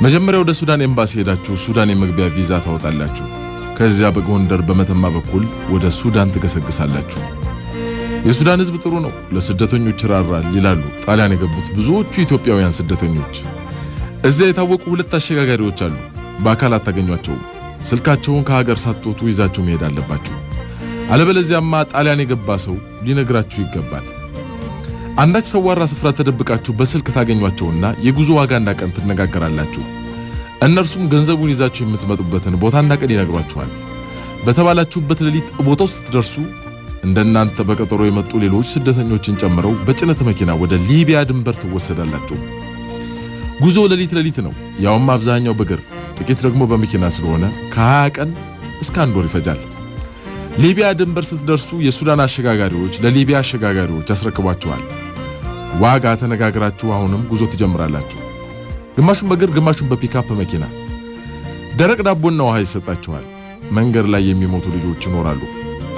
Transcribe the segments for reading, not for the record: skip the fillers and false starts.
መጀመሪያ ወደ ሱዳን ኤምባሲ ሄዳችሁ ሱዳን የመግቢያ ቪዛ ታወጣላችሁ። ከዚያ በጎንደር በመተማ በኩል ወደ ሱዳን ትገሰግሳላችሁ። የሱዳን ህዝብ ጥሩ ነው፣ ለስደተኞች ይራራል ይላሉ ጣሊያን የገቡት ብዙዎቹ ኢትዮጵያውያን ስደተኞች። እዚያ የታወቁ ሁለት አሸጋጋሪዎች አሉ። በአካል አታገኟቸውም። ስልካቸውን ከሀገር ሳትወጡ ይዛችሁ መሄድ አለባችሁ። አለበለዚያማ ጣሊያን የገባ ሰው ሊነግራችሁ ይገባል። አንዳች ሰዋራ ስፍራ ተደብቃችሁ በስልክ ታገኟቸውና የጉዞ ዋጋና ቀን ትነጋገራላችሁ። እነርሱም ገንዘቡን ይዛችሁ የምትመጡበትን ቦታና ቀን ይነግሯችኋል። በተባላችሁበት ሌሊት ቦታው ስትደርሱ እንደናንተ በቀጠሮ የመጡ ሌሎች ስደተኞችን ጨምረው በጭነት መኪና ወደ ሊቢያ ድንበር ትወሰዳላችሁ። ጉዞ ሌሊት ነው፣ ያውም አብዛኛው በእግር ጥቂት ደግሞ በመኪና ስለሆነ ከ20 ቀን እስከ 1 ወር ይፈጃል። ሊቢያ ድንበር ስትደርሱ የሱዳን አሸጋጋሪዎች ለሊቢያ አሸጋጋሪዎች ያስረክቧችኋል። ዋጋ ተነጋግራችሁ አሁንም ጉዞ ትጀምራላችሁ። ግማሹን በእግር ግማሹን በፒካፕ መኪና። ደረቅ ዳቦና ውሃ ይሰጣችኋል። መንገድ ላይ የሚሞቱ ልጆች ይኖራሉ።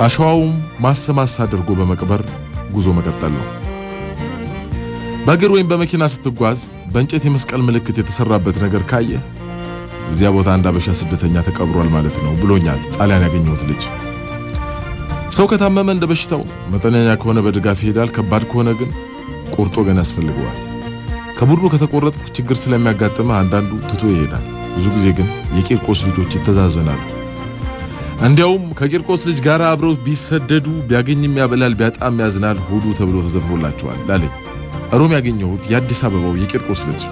አሸዋውም ማሰማስ አድርጎ በመቅበር ጉዞ መቀጠል ነው። በእግር ወይም በመኪና ስትጓዝ በእንጨት የመስቀል ምልክት የተሰራበት ነገር ካየ እዚያ ቦታ አንድ አበሻ ስደተኛ ተቀብሯል ማለት ነው ብሎኛል ጣሊያን ያገኘሁት ልጅ። ሰው ከታመመ እንደ በሽታው መጠነኛ ከሆነ በድጋፍ ይሄዳል። ከባድ ከሆነ ግን ቁርጦ ገና ያስፈልገዋል። ከቡድኑ ከተቆረጥኩ ችግር ስለሚያጋጥመ አንዳንዱ ትቶ ይሄዳል። ብዙ ጊዜ ግን የቂርቆስ ልጆች ይተዛዘናሉ። እንዲያውም ከቂርቆስ ልጅ ጋር አብረው ቢሰደዱ ቢያገኝም ያበላል ቢያጣም ያዝናል ሆዱ ተብሎ ተዘፍኖላቸዋል ላለኝ ሮም ያገኘሁት የአዲስ አበባው የቂርቆስ ልጅ።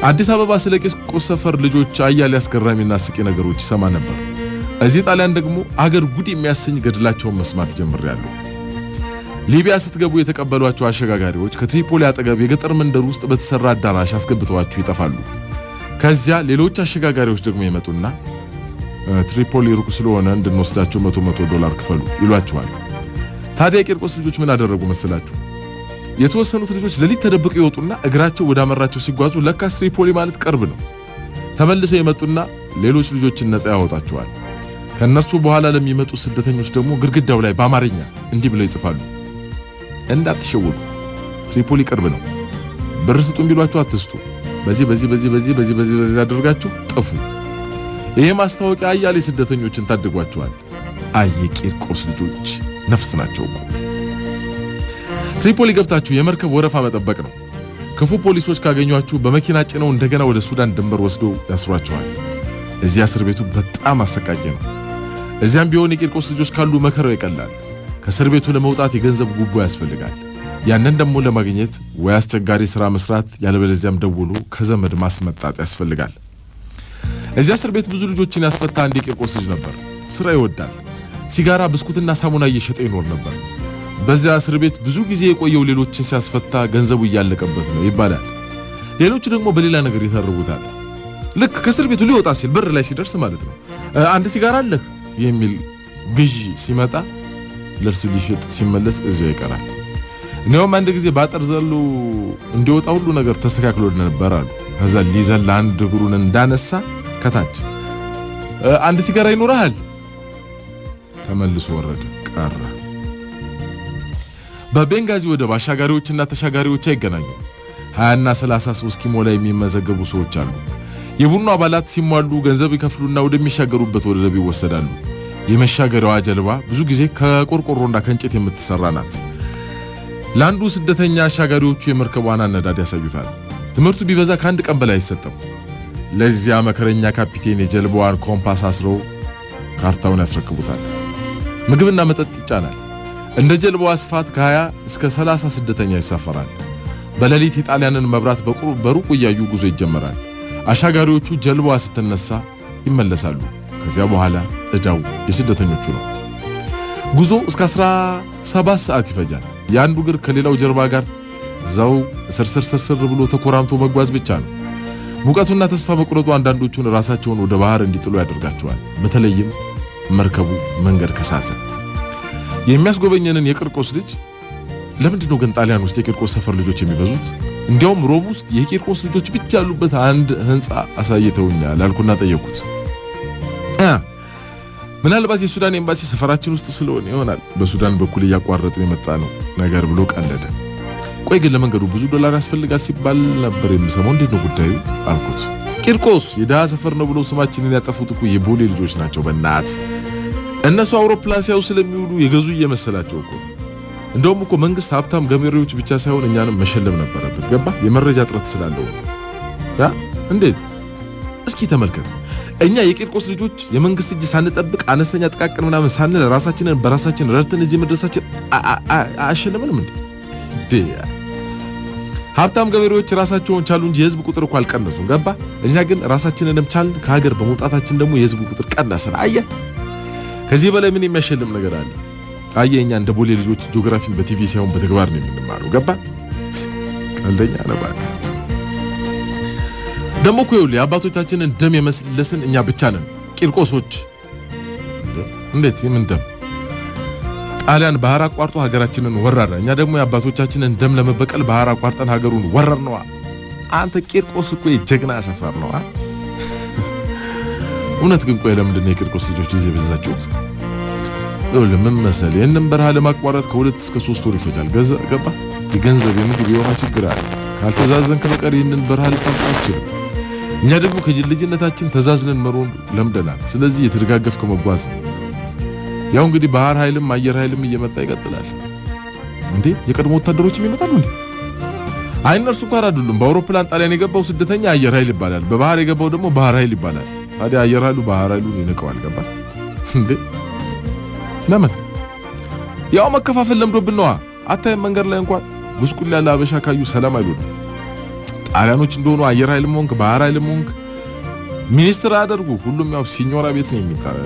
አዲስ አበባ ስለ ቂርቆስ ሰፈር ልጆች አያሌ አስገራሚና አስቂ ነገሮች ይሰማ ነበር። እዚህ ጣሊያን ደግሞ አገር ጉድ የሚያሰኝ ገድላቸውን መስማት ጀምሬያለሁ። ሊቢያ ስትገቡ የተቀበሏቸው አሸጋጋሪዎች ከትሪፖሊ አጠገብ የገጠር መንደር ውስጥ በተሰራ አዳራሽ አስገብተዋችሁ ይጠፋሉ። ከዚያ ሌሎች አሸጋጋሪዎች ደግሞ ይመጡና ትሪፖሊ ሩቅ ስለሆነ እንድንወስዳቸው $100 ክፈሉ ይሏቸዋል። ታዲያ የቂርቆስ ልጆች ምን አደረጉ መስላችሁ? የተወሰኑት ልጆች ሌሊት ተደብቀው ይወጡና እግራቸው ወደ አመራቸው ሲጓዙ ለካስ ትሪፖሊ ማለት ቅርብ ነው። ተመልሰው ይመጡና ሌሎች ልጆችን ነፃ ያወጣቸዋል። ከነሱ በኋላ ለሚመጡ ስደተኞች ደግሞ ግድግዳው ላይ በአማርኛ እንዲህ ብለው ይጽፋሉ፣ እንዳትሸወዱ ትሪፖሊ ቅርብ ነው፣ ብር ስጡን ቢሏችሁ አትስጡ፣ በዚህ አድርጋችሁ ጥፉ። ይሄ ማስታወቂያ አያሌ ስደተኞችን ታድጓቸዋል። የቂርቆስ ልጆች ነፍስ ናቸው እኮ። ትሪፖሊ ገብታችሁ የመርከብ ወረፋ መጠበቅ ነው። ክፉ ፖሊሶች ካገኟችሁ በመኪና ጭነው እንደገና ወደ ሱዳን ድንበር ወስደው ያስሯቸዋል። እዚያ እስር ቤቱ በጣም አሰቃቂ ነው። እዚያም ቢሆን የቂርቆስ ልጆች ካሉ መከራው ይቀላል። ከእስር ቤቱ ለመውጣት የገንዘብ ጉቦ ያስፈልጋል። ያንን ደግሞ ለማግኘት ወይ አስቸጋሪ ሥራ መስራት ያለበለዚያም ደውሎ ከዘመድ ማስመጣት ያስፈልጋል። እዚያ እስር ቤት ብዙ ልጆችን ያስፈታ አንድ የቂርቆስ ልጅ ነበር። ሥራ ይወዳል። ሲጋራ፣ ብስኩትና ሳሙና እየሸጠ ይኖር ነበር። በዚያ እስር ቤት ብዙ ጊዜ የቆየው ሌሎችን ሲያስፈታ ገንዘቡ እያለቀበት ነው ይባላል። ሌሎቹ ደግሞ በሌላ ነገር ይተርቡታል። ልክ ከእስር ቤቱ ሊወጣ ሲል በር ላይ ሲደርስ ማለት ነው አንድ ሲጋራ አለህ የሚል ግዢ ሲመጣ ለርሱ ሊሸጥ ሲመለስ እዚያው ይቀራል። እኔውም አንድ ጊዜ ባጠር ዘሎ እንዲወጣ ሁሉ ነገር ተስተካክሎ ነበር አሉ። ከዛ ሊዘል አንድ እግሩን እንዳነሳ ከታች አንድ ሲጋራ ይኖርሃል ተመልሶ ወረደ ቀረ። በቤንጋዚ ወደብ አሻጋሪዎችና ተሻጋሪዎች አይገናኙ። 20 እና 30 ሰው እስኪሞላ የሚመዘገቡ ሰዎች አሉ። የቡድኑ አባላት ሲሟሉ ገንዘብ ይከፍሉና ወደሚሻገሩበት ወደብ ይወሰዳሉ። የመሻገሪያዋ ጀልባ ብዙ ጊዜ ከቆርቆሮና ከእንጨት የምትሰራ ናት። ለአንዱ ስደተኛ አሻጋሪዎቹ የመርከቧን አነዳድ ያሳዩታል። ትምህርቱ ቢበዛ ከአንድ ቀን በላይ አይሰጥም። ለዚያ መከረኛ ካፒቴን የጀልባዋን ኮምፓስ አስረው ካርታውን ያስረክቡታል። ምግብና መጠጥ ይጫናል። እንደ ጀልባዋ ስፋት ከ20 እስከ 30 ስደተኛ ይሳፈራል። በሌሊት የጣሊያንን መብራት በሩቅ እያዩ ጉዞ ይጀመራል። አሻጋሪዎቹ ጀልባዋ ስትነሳ ይመለሳሉ። ከዚያ በኋላ እዳው የስደተኞቹ ነው። ጉዞ እስከ 17 ሰዓት ይፈጃል። የአንዱ እግር ከሌላው ጀርባ ጋር ዛው ስርስር ብሎ ተኮራምቶ መጓዝ ብቻ ነው። ሙቀቱና ተስፋ መቁረጡ አንዳንዶቹን ራሳቸውን ወደ ባህር እንዲጥሉ ያደርጋቸዋል። በተለይም መርከቡ መንገድ ከሳተ። የሚያስጎበኘንን የቂርቆስ ልጅ ለምንድን ነው ግን ጣሊያን ውስጥ የቂርቆስ ሰፈር ልጆች የሚበዙት? እንዲያውም ሮም ውስጥ የቂርቆስ ልጆች ብቻ ያሉበት አንድ ህንጻ አሳይተውኛል አልኩና ጠየቁት። ምናልባት የሱዳን ኤምባሲ ሰፈራችን ውስጥ ስለሆነ ይሆናል በሱዳን በኩል እያቋረጥን የመጣ ነው ነገር ብሎ ቀለደ። ቆይ ግን ለመንገዱ ብዙ ዶላር ያስፈልጋል ሲባል ነበር የምሰማው፣ እንዴት ነው ጉዳዩ አልኩት። ቂርቆስ የደሃ ሰፈር ነው ብለው ስማችንን ያጠፉት እኮ የቦሌ ልጆች ናቸው። በእናት እነሱ አውሮፕላን ሲያዩ ስለሚውሉ የገዙ እየመሰላቸው እኮ። እንደውም እኮ መንግስት ሀብታም ገበሬዎች ብቻ ሳይሆን እኛንም መሸለም ነበረበት። ገባ? የመረጃ እጥረት ስላለው እንዴት? እስኪ ተመልከት። እኛ የቂርቆስ ልጆች የመንግስት እጅ ሳንጠብቅ አነስተኛ ጥቃቅን ምናምን ሳንል ራሳችንን በራሳችን ረድተን እዚህ መድረሳችን አያሸልምንም እንዴ? ሀብታም ገበሬዎች ራሳቸውን ቻሉ እንጂ የህዝብ ቁጥር እኮ አልቀነሱም። ገባ? እኛ ግን ራሳችንንም ቻልን፣ ከሀገር በመውጣታችን ደግሞ የህዝብ ቁጥር ቀነሰ። አየህ፣ ከዚህ በላይ ምን የሚያሸልም ነገር አለ? አየህ፣ እኛ እንደ ቦሌ ልጆች ጂኦግራፊን በቲቪ ሳይሆን በተግባር ነው የምንማረው። ገባ? ቀልደኛ ነው ባካ። ደሞ እኮ ይኸውልህ የአባቶቻችንን ደም የመለስን እኛ ብቻ ነን ቂርቆሶች። እንዴት? የምን ደም? ጣሊያን ባህር አቋርጦ ሀገራችንን ወረረ። እኛ ደግሞ የአባቶቻችንን ደም ለመበቀል ባህር አቋርጠን ሀገሩን ወረር ነዋ። አንተ ቂርቆስ እኮ የጀግና ሰፈር ነው። እውነት ግን ቆይ ለምንድን ነው የቂርቆስ ልጆች ይዘህ በዛችሁት? ይኸውልህ ምን መሰለህ፣ ይህንን በረሃ ለማቋረጥ ከ2 እስከ 3 ወር ይፈጃል። ገባ? የገንዘብ የምግብ የውሃ ችግር አለ። ካልተዛዘንክ በቀር ይህንን በረሃ ልታልፍ አትችልም። እኛ ደግሞ ከልጅነታችን ተዛዝነን መሮን ለምደናል። ስለዚህ የተደጋገፍከ መጓዝ ነው። ያው እንግዲህ ባህር ኃይልም አየር ኃይልም እየመጣ ይቀጥላል። እንዴ የቀድሞ ወታደሮችም ይመጣሉ እንዴ? አይ እነርሱ እንኳን አይደሉም። በአውሮፕላን ጣሊያን የገባው ስደተኛ አየር ኃይል ይባላል። በባህር የገባው ደግሞ ባህር ኃይል ይባላል። ታዲያ አየር ኃይሉ ባህር ኃይሉን ይንቀዋል። ገባ እንዴ? ለምን? ያው መከፋፈል ለምዶብን ነዋ። አታይም? መንገድ ላይ እንኳን ጉስቁል ያለ አበሻ ካዩ ሰላም አይሉም። ጣሊያኖች እንደሆኑ አየር ኃይልም ሆንክ ባህር ኃይልም ሆንክ ሚኒስትር አያደርጉ። ሁሉም ያው ሲኞራ ቤት ነው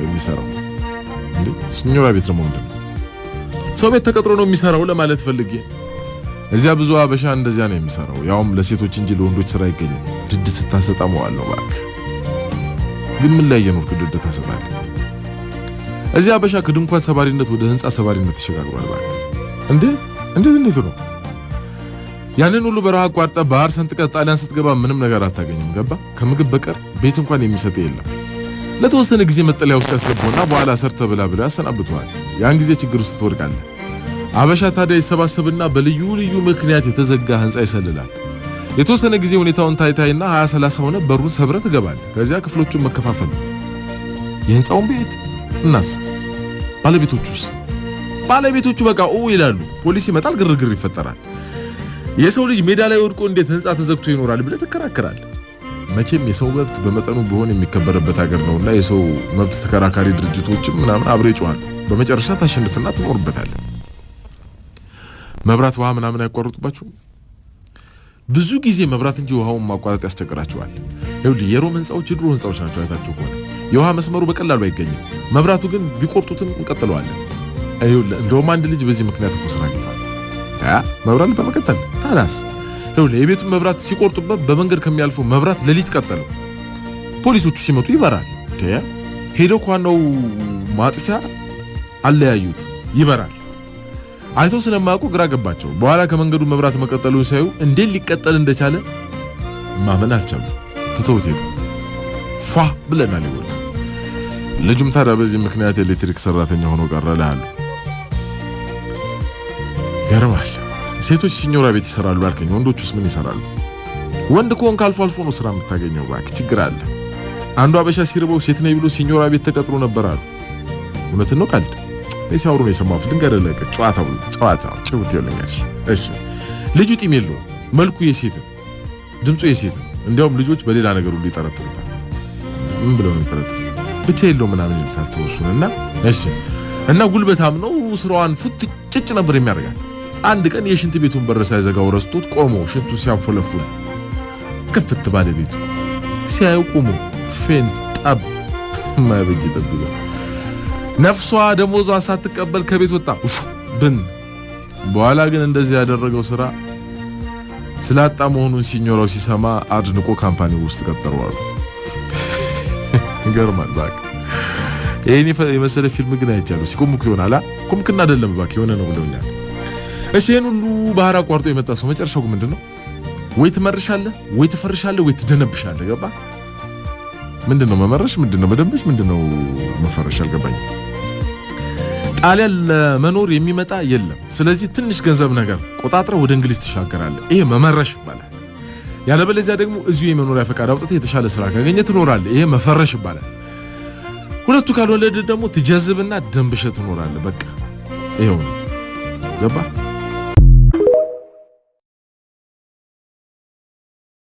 የሚሰራው። እንዴ ሲኞራ ቤት ነው ምንድን ነው? ሰው ቤት ተቀጥሮ ነው የሚሰራው ለማለት ፈልጌ። እዚያ ብዙ አበሻ እንደዚያ ነው የሚሰራው። ያውም ለሴቶች እንጂ ለወንዶች ስራ አይገኝም። ድድ ስታሰጣ መዋል ነው ባክ። ግን ምን ላይ የኖርክ ድድ ታሰጣለህ? እዚያ አበሻ ከድንኳን ሰባሪነት ወደ ህንጻ ሰባሪነት ተሸጋግሯል ባክ። እንዴት ነው? ያንን ሁሉ በረሃ አቋርጠ ባህር ሰንጥቀ ጣሊያን ስትገባ ምንም ነገር አታገኝም። ገባ? ከምግብ በቀር ቤት እንኳን የሚሰጥ የለም። ለተወሰነ ጊዜ መጠለያ ውስጥ ያስገቡና በኋላ ሰርተ ብላ ያሰናብቱሃል። ያን ጊዜ ችግር ውስጥ ትወድቃለህ። አበሻ ታዲያ ይሰባሰብና በልዩ ልዩ ምክንያት የተዘጋ ህንጻ ይሰልላል። የተወሰነ ጊዜ ሁኔታውን ታይታይና 20-30 ሆነ በሩን ሰብረ ትገባለህ። ከዚያ ክፍሎቹን መከፋፈል። የህንጻውን ቤት እናስ ባለቤቶቹ በቃ ይላሉ። ፖሊስ ይመጣል፣ ግርግር ይፈጠራል። የሰው ልጅ ሜዳ ላይ ወድቆ እንዴት ህንጻ ተዘግቶ ይኖራል ብለህ ትከራከራለህ። መቼም የሰው መብት በመጠኑ ቢሆን የሚከበርበት ሀገር ነውና የሰው መብት ተከራካሪ ድርጅቶችም ምናምን አብረው ይጮሃሉ። በመጨረሻ ታሸንፍና ትኖርበታለህ። መብራት ውሃ ምናምን አይቋርጡባችሁም? ብዙ ጊዜ መብራት እንጂ ውሃውን ማቋረጥ ያስቸግራቸዋል። ይኸውልህ የሮም ህንጻዎች የድሮ ህንጻዎች ናቸው። አይታችሁ ከሆነ የውሃ መስመሩ በቀላሉ አይገኝም። መብራቱ ግን ቢቆርጡትም እንቀጥለዋለን። ይኸውልህ እንደውም አንድ ልጅ በዚህ ምክንያት እኮ ስራ አግኝቷል። መብራት በመቀጠል ታላስ ይኸውልህ የቤቱን መብራት ሲቆርጡበት በመንገድ ከሚያልፈው መብራት ሌሊት ቀጠለው። ፖሊሶቹ ሲመጡ ይበራል። ሄደው ከዋናው ማጥፊያ አለያዩት፣ ይበራል። አይተው ስለማያውቁ ግራ ገባቸው። በኋላ ከመንገዱ መብራት መቀጠሉን ሳዩ እንዴት ሊቀጠል እንደቻለ ማመን አልቻሉም። ትተውት ሄዱ። ፏ ብለናል ይወል ልጁም ታዲያ በዚህ ምክንያት ኤሌክትሪክ ሰራተኛ ሆኖ ቀረላል። ገርማል። ሴቶች ሲኞራ ቤት ይሰራሉ አልከኝ፣ ወንዶቹስ ምን ይሰራሉ? ወንድ ከሆንክ አልፎ አልፎ ነው ስራ የምታገኘው። ባክ ችግር አለ። አንዱ አበሻ ሲርበው ሴት ነኝ ብሎ ሲኞራ ቤት ተቀጥሮ ነበር አሉ። እውነትን ነው ቀልድ? ሲያወሩ ነው የሰማሁት። ልንገርልህ፣ ጨዋታው ጭውት ይለኛል። እሺ ልጁ ጢም የለው፣ መልኩ የሴት ድምፁ የሴት። እንዲያውም ልጆች በሌላ ነገር ሁሉ ይጠረጥሩታል። ምን ብለው ነው ይጠረጥሩት? ብቻ የለው ምናምን ይልታል ተወሱንና። እሺ እና ጉልበታም ነው። ስራዋን ፉት ጭጭ ነበር የሚያደርጋት። አንድ ቀን የሽንት ቤቱን በር ሳይዘጋው ረስቶት ቆሞ ሽንቱ ሲያንፎለፉል ከፍት ባለ ቤቱ ሲያዩ ቆሞ ፌንት ጠብ ማይበጅ ጠብቀ ነፍሷ ደሞዟን ሳትቀበል ከቤት ወጣ ብን። በኋላ ግን እንደዚህ ያደረገው ስራ ስላጣ መሆኑን ሲኞራው ሲሰማ አድንቆ ካምፓኒ ውስጥ ቀጠረዋል። ይገርማል ባክ። ይሄን የመሰለ ፊልም ግን አይቻለሁ። ሲኮምኩ ይሆናል ኮምክና አይደለም ባክ፣ የሆነ ነው ብለውኛል። እሺ ይሄን ሁሉ ባህር አቋርጦ የመጣ ሰው መጨረሻው ምንድነው? ወይ ትመርሻለህ፣ ወይ ትፈርሻለህ፣ ወይ ትደነብሻለህ። ገባ? ምንድነው መመረሽ? ምንድነው መደንበሽ? ምንድነው መፈረሽ? አልገባኝ። ጣሊያን ለመኖር የሚመጣ የለም። ስለዚህ ትንሽ ገንዘብ ነገር ቆጣጥረ ወደ እንግሊዝ ትሻገራለህ። ይሄ መመረሽ ይባላል። ያለበለዚያ ደግሞ እዚሁ የመኖሪያ ፈቃድ አውጥተህ የተሻለ ስራ ካገኘ ትኖራለህ። ይሄ መፈረሽ ይባላል። ሁለቱ ካልወለደ ደግሞ ትጀዝብና ደንብሸ ትኖራለህ። በቃ ይሄው ገባ